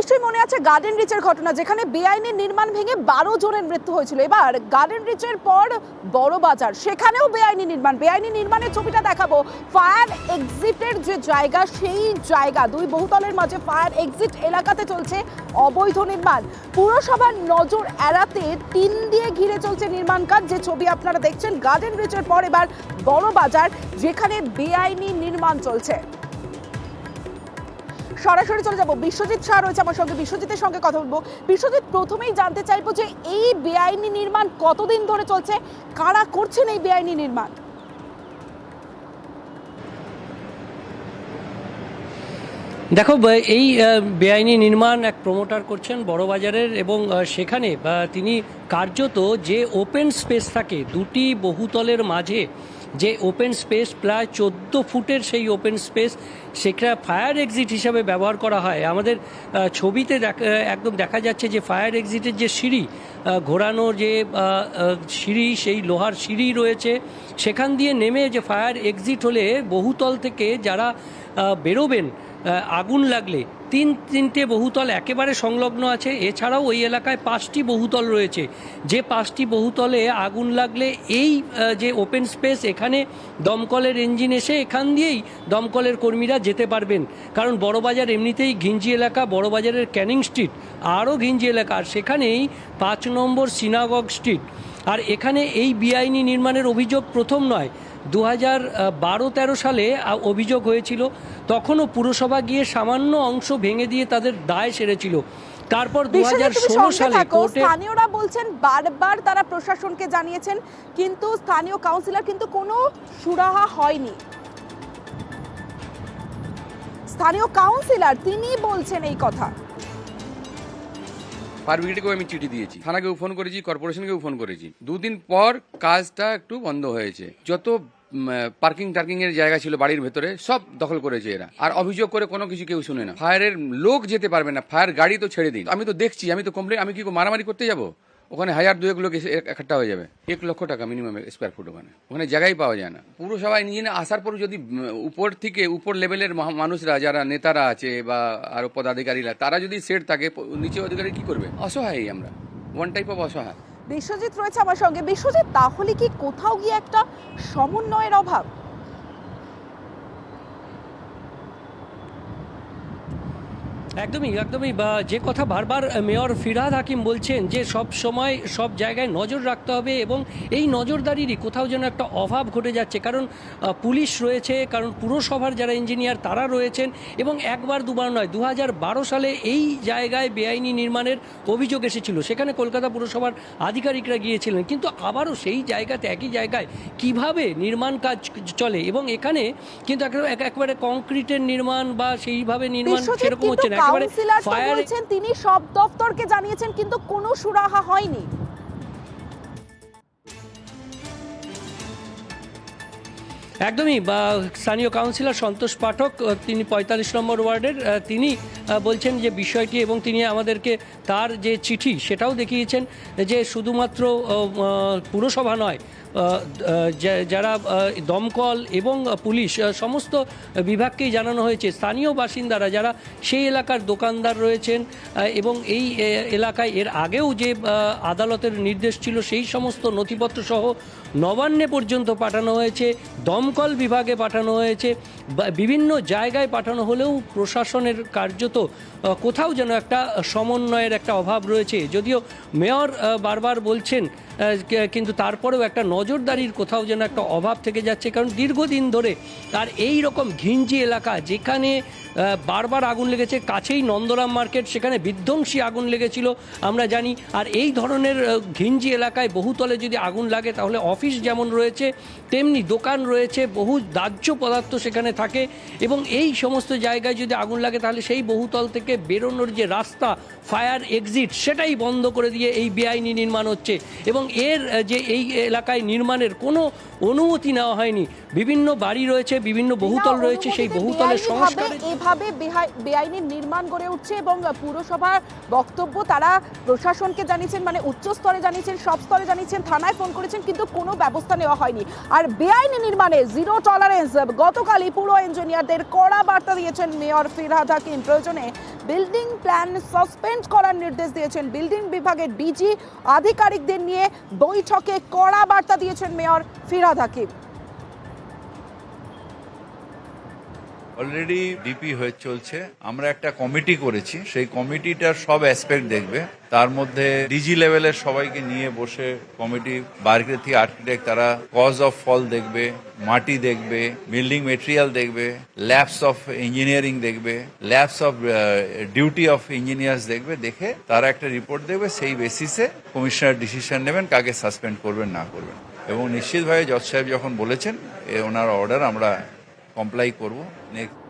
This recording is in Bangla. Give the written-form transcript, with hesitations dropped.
নিশ্চয়ই মনে আছে গার্ডেন রিচের ঘটনা, যেখানে বেআইনি নির্মাণ ভেঙে 12 জনের মৃত্যু হয়েছিল। এবার গার্ডেন রিচের পর বড় বাজার, সেখানেও বেআইনি নির্মাণের ছবিটা দেখাবো। ফায়ার এক্সিটের যে জায়গা, সেই জায়গা দুই বহুতলের মাঝে ফায়ার এক্সিট এলাকাতে চলছে অবৈধ নির্মাণ। পুরসভার নজর এড়াতে টিন দিয়ে ঘিরে চলছে নির্মাণ কাজ। যে ছবি আপনারা দেখছেন গার্ডেন রিচের পর এবার বড় বাজার, যেখানে বেআইনি নির্মাণ চলছে। সরাসরি চলে যাবো, বিশ্বজিৎ শাহ রয়েছে আমার সঙ্গে, বিশ্বজিতের সঙ্গে কথা বলবো। বিশ্বজিৎ, প্রথমেই জানতে চাইবো যে এই বেআইনি নির্মাণ কতদিন ধরে চলছে, কারা করছেন এই বেআইনি নির্মাণ? দেখো, এই বেআইনি নির্মাণ এক প্রমোটার করছেন বড়বাজারের, এবং সেখানে তিনি কার্যত যে ওপেন স্পেস থাকে দুটি বহুতলের মাঝে, যে ওপেন স্পেস প্রায় 14 ফুটের সেই ওপেন স্পেস, সেটা ফায়ার এক্সিট হিসাবে ব্যবহার করা হয়। আমাদের ছবিতে একদম দেখা যাচ্ছে যে ফায়ার এক্সিটের যে সিঁড়ি, ঘোরানো যে সিঁড়ি, সেই লোহার সিঁড়ি রয়েছে, সেখান দিয়ে নেমে যে ফায়ার এক্সিট হলে বহুতল থেকে যারা বেরোবেন আগুন লাগলে, তিনটে বহুতল একেবারে সংলগ্ন আছে। এছাড়াও ওই এলাকায় 5টি বহুতল রয়েছে, যে 5টি বহুতলে আগুন লাগলে এই যে ওপেন স্পেস, এখানে দমকলের ইঞ্জিন এসে এখান দিয়েই দমকলের কর্মীরা যেতে পারবেন। কারণ বড়বাজার এমনিতেই ঘিঞ্জি এলাকা, বড়বাজারের ক্যানিং স্ট্রিট আরও ঘিঞ্জি এলাকা, আর সেখানেই 5 নম্বর সিনাগগ স্ট্রিট। আর এখানে এই বেআইনি নির্মাণের অভিযোগ প্রথম নয়, 2012-13 সালে অভিযোগ হয়েছিল। তখনও পুরসভা গিয়ে সামান্য অংশ ভেঙে দিয়ে তাদের দায় সেরেছিল। তারপর 2016 সালে স্থানীয়রা বলছেন বারবার তারা প্রশাসনকে জানিয়েছেন, কিন্তু স্থানীয় কাউন্সিলর কিন্তু কোনো সুরাহা হয়নি। স্থানীয় কাউন্সিলর তিনি বলছেন এই কথা। ফায়ার ব্রিগেডকেও আমি চিঠি দিয়েছি, থানাকেও ফোন করেছি, কর্পোরেশনকেও ফোন করেছি। 2 দিন পর কাজটা একটু বন্ধ হয়েছে। যত পার্কিং এর জায়গা ছিল বাড়ির ভেতরে সব দখল করেছে এরা, আর অভিযোগ করে কোনো কিছু কেউ শুনে না। ফায়ারের লোক যেতে পারবে না, ফায়ার গাড়ি তো ছেড়ে দিন। আমি তো দেখছি, আমি তো কমপ্লেন, আমি কি মারামারি করতে যাব? ওখানে 1000-2 লোক একটা হয়ে যাবে। 1 লক্ষ টাকা মিনিমাম স্কোয়ার ফুট। ওখানে জায়গাই পাওয়া যায় না। পুরসভা ইঞ্জিনে আসার পর যদি উপর লেভেলের মানুষরা, যারা নেতারা আছে বা আরো পদাধিকারীরা, তারা যদি সেট থাকে, নিচে অধিকারী কি করবে? অসহায় আমরা, ওয়ান টাইপ অফ অসহায়। বিশ্বজিৎ রয়েছে আমার সঙ্গে। বিশ্বজিৎ, তাহলে কি কোথাও গিয়ে একটা সমন্বয়ের অভাব? একদমই যে কথা বারবার মেয়র ফিরহাদ হাকিম বলছেন, যে সব সময় সব জায়গায় নজর রাখতে হবে, এবং এই নজরদারিরই কোথাও যেন একটা অভাব ঘটে যাচ্ছে। কারণ পুলিশ রয়েছে, কারণ পুরসভার যারা ইঞ্জিনিয়ার তারা রয়েছেন, এবং একবার দুবার নয়, 2012 সালে এই জায়গায় বেআইনি নির্মাণের অভিযোগ এসেছিল। সেখানে কলকাতা পুরসভার আধিকারিকরা গিয়েছিলেন, কিন্তু আবারও সেই জায়গাতে, একই জায়গায় কিভাবে নির্মাণ কাজ চলে, এবং এখানে কিন্তু একেবারে কংক্রিটের নির্মাণ বা সেইভাবে নির্মাণ সেরকম হচ্ছে না। কাউন্সিলর বলছেন তিনি সব দপ্তরকে জানিয়েছেন, কিন্তু কোনো সুরাহা হয়নি। একদমই, স্থানীয় কাউন্সিলর সন্তোষ পাঠক, তিনি 45 নম্বর ওয়ার্ডের, তিনি বলছেন যে বিষয়টি, এবং তিনি আমাদেরকে তার যে চিঠি সেটাও দেখিয়েছেন, যে শুধুমাত্র পুরসভা নয়, যারা দমকল এবং পুলিশ সমস্ত বিভাগকেই জানানো হয়েছে। স্থানীয় বাসিন্দারা যারা সেই এলাকার দোকানদার রয়েছেন, এবং এই এলাকায় এর আগেও যে আদালতের নির্দেশ ছিল, সেই সমস্ত নথিপত্র সহ নবান্নে পর্যন্ত পাঠানো হয়েছে, দমকল বিভাগে পাঠানো হয়েছে, বিভিন্ন জায়গায় পাঠানো হলেও প্রশাসনের কার্যত কোথাও যেন একটা সমন্বয়ের একটা অভাব রয়েছে। যদিও মেয়র বারবার বলছেন, কিন্তু তারপরেও একটা নজরদারির কোথাও যেন একটা অভাব থেকে যাচ্ছে। কারণ দীর্ঘদিন ধরে, আর এই রকম ঘিঞ্জি এলাকা যেখানে বারবার আগুন লেগেছে, কাছেই নন্দরাম মার্কেট, সেখানে বিধ্বংসী আগুন লেগেছিল আমরা জানি। আর এই ধরনের ঘিঞ্জি এলাকায় বহুতলে যদি আগুন লাগে, তাহলে অফিস যেমন রয়েছে তেমনি দোকান রয়েছে, বহু দাহ্য পদার্থ সেখানে থাকে, এবং এই সমস্ত জায়গায় যদি আগুন লাগে, তাহলে সেই বহুতল থেকে বেরোনোর যে রাস্তা, ফায়ার এক্সিট, সেটাই বন্ধ করে দিয়ে এই বেআইনি নির্মাণ হচ্ছে। এবং এর যে এই এলাকায় নির্মাণের কোনো অনুমতি নেওয়া হয়নি। বিভিন্ন বাড়ি রয়েছে, বিভিন্ন বহুতল রয়েছে, সেই বহুতলের সংস্কার এভাবে বেআইনি নির্মাণ গড়ে উঠছে, এবং পুরসভার বক্তব্য তারা প্রশাসনকে জানিয়েছেন, মানে উচ্চ স্তরে জানিয়েছেন, সব স্তরে জানিয়েছেন, থানায় ফোন করেছেন, কিন্তু কোনো ব্যবস্থা নেওয়া হয়নি। আর বেআইনি নির্মাণে জিরো টলারেন্স, গতকালই পুরো ইঞ্জিনিয়ারদের কড়া বার্তা দিয়েছেন মেয়র ফিরহাদ হাকিম। প্রয়োজনে বিল্ডিং প্ল্যান সাসপেন্ড করার নির্দেশ দিয়েছেন বিল্ডিং বিভাগের ডিজি। আধিকারিকদের নিয়ে বৈঠকে কড়া বার্তা দিয়েছেন mayor Firhad Hakim. Already DP হয়ে চলছে, আমরা একটা কমিটি করেছি, সেই কমিটিটার সব অ্যাসপেক্ট দেখবে। তার মধ্যে ডিজি লেভেলের সবাইকে নিয়ে বসে কমিটি, বাইরে থেকে আর্কিটেক্ট, তারা কজ অফ ফল দেখবে, মাটি দেখবে, বিল্ডিং মেটেরিয়াল দেখবে, ল্যাবস অফ ইঞ্জিনিয়ারিং দেখবে, labs of duty of engineers দেখবে। দেখে তারা একটা রিপোর্ট দেবে, সেই বেসিসে কমিশনার ডিসিশন নেবেন কাকে সাসপেন্ড করবেন না করবেন। এবং নিশ্চিতভাবে জজ সাহেব যখন বলেছেন ওনার অর্ডার আমরা কমপ্লাই করব। নেক্সট